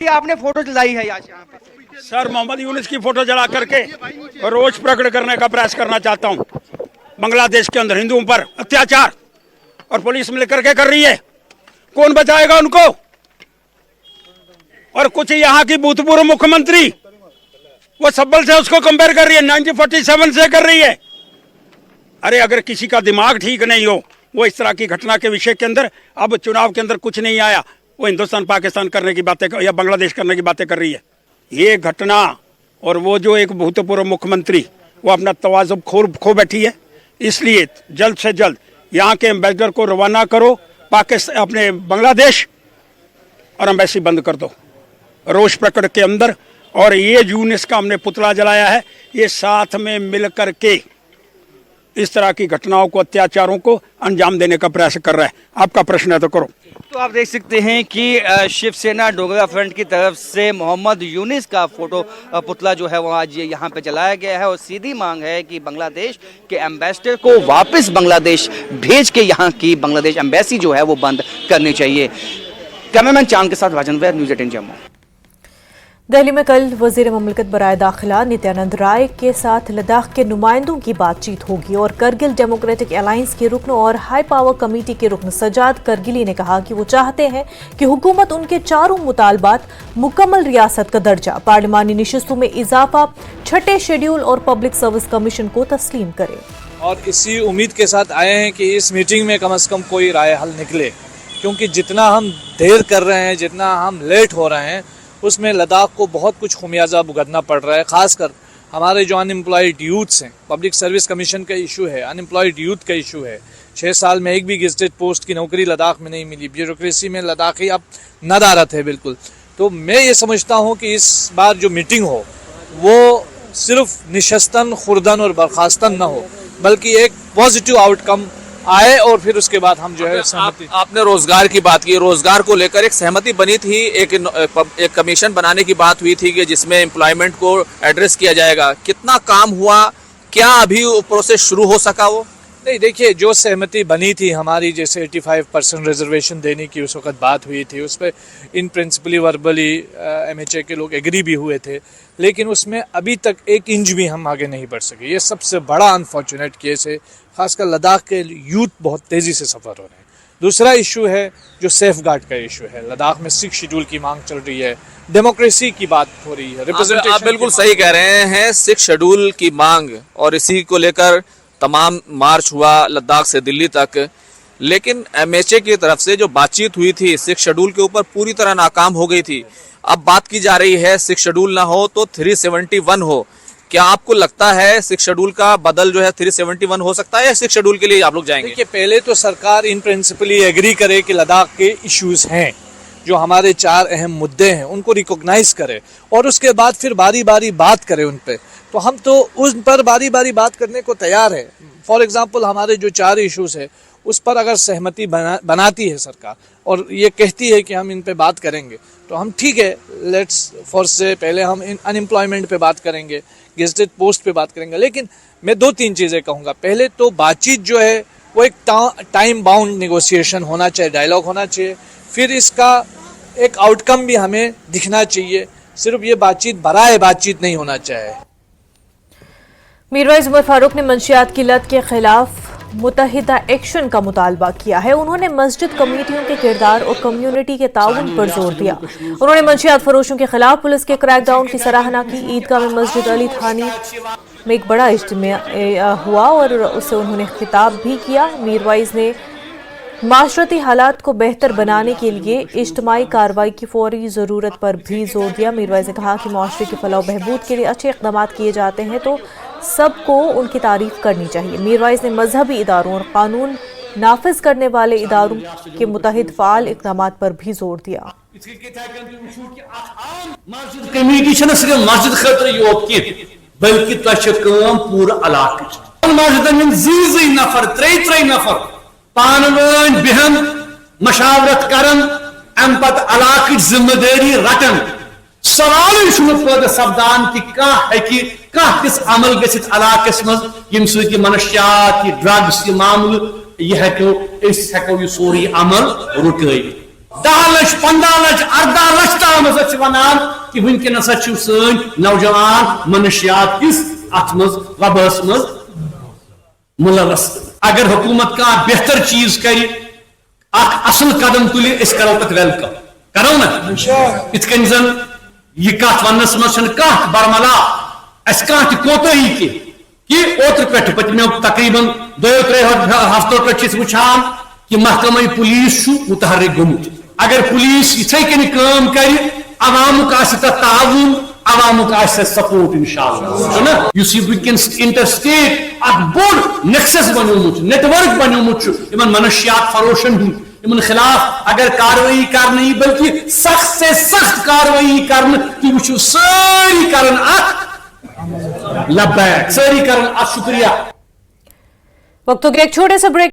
आपने फोटो जलाई है यहाँ पर? सर, मोहम्मद यूनुस की फोटो जला करके रोष प्रकट करने का प्रयास करना चाहता हूँ। बांग्लादेश के अंदर हिंदुओं पर अत्याचार और पुलिस मिलकर के कर रही है, कौन बचाएगा उनको? और कुछ यहाँ की भूतपूर्व मुख्यमंत्री वो सब्बल से उसको कंपेयर कर रही है, 1947 से कर रही है। अरे अगर किसी का दिमाग ठीक नहीं हो, वो इस तरह की घटना के विषय के अंदर, अब चुनाव के अंदर कुछ नहीं आया, वो हिंदुस्तान पाकिस्तान करने की बातें या बांग्लादेश करने की बातें कर रही है। ये घटना और वो जो एक भूतपूर्व मुख्यमंत्री वो अपना तवाज़ुन खो बैठी है। इसलिए जल्द से जल्द यहाँ के एम्बेसडर को रवाना करो पाकिस्तान, अपने बांग्लादेश, और एम्बेसी बंद कर दो रोष प्रकट के अंदर। और ये यूनुस का हमने पुतला जलाया है, ये साथ में मिल कर के इस तरह की घटनाओं को, अत्याचारों को अंजाम देने का प्रयास कर रहा है। आपका प्रश्न है तो करो। तो आप देख सकते हैं कि शिवसेना डोगरा फ्रंट की तरफ से मोहम्मद यूनुस का फोटो पुतला जो है वो आज यहाँ पे जलाया गया है और सीधी मांग है कि बांग्लादेश के एम्बेसडर को वापस बांग्लादेश भेज के यहाँ की बांग्लादेश एम्बेसी जो है वो बंद करनी चाहिए। कैमरामैन चांद के साथ राजन वैद, न्यूज़ 18 जम्मू। दिल्ली में कल वजीर ममलकत बराए दाखिला नित्यानंद राय के साथ लद्दाख के नुमाइंदों की बातचीत होगी और करगिल डेमोक्रेटिक अलायंस के रुकन और हाई पावर कमेटी के रुकन सजाद करगिली ने कहा कि वो चाहते हैं कि हुकूमत उनके चारों मुतालबात, मुकम्मल रियासत का दर्जा, पार्लिमानी नशिस्तों में इजाफा, छठे शेड्यूल और पब्लिक सर्विस कमीशन को तस्लीम करे। और इसी उम्मीद के साथ आए हैं कि इस मीटिंग में कम से कम कोई राय हल निकले, क्योंकि जितना हम देर कर रहे हैं, जितना हम लेट हो रहे हैं, उसमें लद्दाख को बहुत कुछ खुमियाजा भुगतना पड़ रहा है। खासकर हमारे जो अनएम्प्लॉयड यूथ्स हैं, पब्लिक सर्विस कमीशन का इशू है, अनएम्प्लॉयड यूथ का इशू है। 6 साल में एक भी गेजेटेड पोस्ट की नौकरी लद्दाख में नहीं मिली, ब्यूरोक्रेसी में लद्दाखी अब नदारत है बिल्कुल। तो मैं ये समझता हूँ कि इस बार जो मीटिंग हो वो सिर्फ निशस्तन, खुर्दन और बर्खास्तन न हो, बल्कि एक पॉजिटिव आउटकम आए और फिर उसके बाद हम जो है सहमति। आपने रोजगार की बात की, रोजगार को लेकर एक सहमति बनी थी, एक कमीशन बनाने की बात हुई थी कि जिसमें एम्प्लॉयमेंट को एड्रेस किया जाएगा। कितना काम हुआ, क्या अभी प्रोसेस शुरू हो सका? वो नहीं, देखिए, जो सहमति बनी थी हमारी, जैसे 85% रिजर्वेशन देने की उस वक्त बात हुई थी, उस पर इन प्रिंसिपली वर्बली MHA के लोग एग्री भी हुए थे, लेकिन उसमें अभी तक 1 इंच भी हम आगे नहीं बढ़ सके। ये सबसे बड़ा अनफॉर्चुनेट केस है। खासकर लद्दाख के यूथ बहुत तेज़ी से सफ़र हो रहे हैं। दूसरा इशू है जो सेफ गार्ड का इशू है। लद्दाख में 6 शेड्यूल की मांग चल रही है, डेमोक्रेसी की बात हो रही है, रिप्रेजेंटेशन। आप बिल्कुल सही कह रहे हैं, 6 शेड्यूल की मांग, और इसी को लेकर तमाम मार्च हुआ लद्दाख से दिल्ली तक। लेकिन MHA की तरफ से जो बातचीत हुई थी 6 शेड्यूल के ऊपर पूरी तरह नाकाम हो गई थी। अब बात की जा रही है 6 शेड्यूल ना हो तो 371 हो। क्या आपको लगता है 6 शेड्यूल का बदल जो है 371 हो सकता है, या 6 शेड्यूल के लिए आप लोग जाएंगे? देखिए, पहले तो सरकार इन प्रिंसिपली एग्री करे कि लद्दाख के इश्यूज हैं, जो हमारे 4 अहम मुद्दे हैं, उनको रिकॉग्नाइज करे और उसके बाद फिर बारी बारी बात करे उन पे। तो हम तो उन पर बारी बारी बात करने को तैयार है। फॉर एग्जांपल, हमारे जो 4 इश्यूज है उस पर अगर सहमति बनाती है सरकार और ये कहती है कि हम इन पे बात करेंगे, तो हम ठीक है, लेट्स फॉर्स से पहले हम अनएम्प्लॉयमेंट पे बात करेंगे, गेजेटेड पोस्ट पे बात करेंगे। लेकिन मैं 2-3 चीज़ें कहूँगा। पहले तो बातचीत जो है वो एक टाइम बाउंड नेगोशिएशन होना चाहिए, डायलॉग होना चाहिए, फिर इसका एक आउटकम भी हमें दिखना चाहिए। सिर्फ ये बातचीत बराए बातचीत नहीं होना चाहिए। मीरवाइज उमर फारूक ने मंशियात की लत के खिलाफ मुतहिदा एक्शन का मुतालबा किया है। उन्होंने मस्जिद कमेटियों के किरदार और कम्युनिटी के ताउन पर जोर दिया। उन्होंने मंशियात फरोशों के खिलाफ पुलिस के क्रैकडाउन की सराहना की। ईदगाह में मस्जिद अली थानी में एक बड़ा इज्तिमा हुआ और उससे उन्होंने खिताब भी किया। मीरवाइज ने माशरती हालात को बेहतर बनाने के लिए इज्तिमाई कार्रवाई की फौरी ज़रूरत पर भी जोर दिया। मीरवाइज ने कहा कि माशरे की फलाह बहबूद के लिए अच्छे इक़दाम किए जाते हैं तो सबको उनकी तारीफ करनी चाहिए। मीरवाइज ने मजहबी इदारों और कानून नाफिज करने वाले इदारों के मुतहिद फ़ाल इक़दाम पर भी जोर दिया। बल्कि पूरा नफर पान बेहन मशावरत करन अम पत इलाक जिम्मेदारी रटन। सवाल पैदा सपदान कि किस अमल गसित इलाकस मज ये मनशियात, ये ड्रग्स, ये मामल, यह हेको सोरी अमल रुक। 10 लाख 15 लाख 18 लाख ताम वन कि वनकस सन नौजवान मनुष्यात किस अत वबस मज मुलवस। अगर हुकूमत का बेहतर चीज कर असल कदम तुले करो पे वेलकम करो ना इत जन यह कत वनस मज बरमला अस कोतही कि ओत्र पे पतमो तकरीबन 2-3 हफ्तों पे वुचान कि महकमा पुलिस मुतहर्रिक गोमुत। अगर पुलिस इथे कन काम कर अवामुक ताउन अवामुक सपोर्ट इंशाअल्लाह वनकस इंटरस्टेट बोड़ नेक्सस बनोमुत नेटवर्क बनोमुत इन मनशियात फरोशन इन खिलाफ अगर कार्रवाई कर नहीं बल्कि सख्त से सख्त कार्रवाई कर वो सारी कर लब्बैक सारी कर शुक्रिया। वक्त के एक छोटे से ब्रेक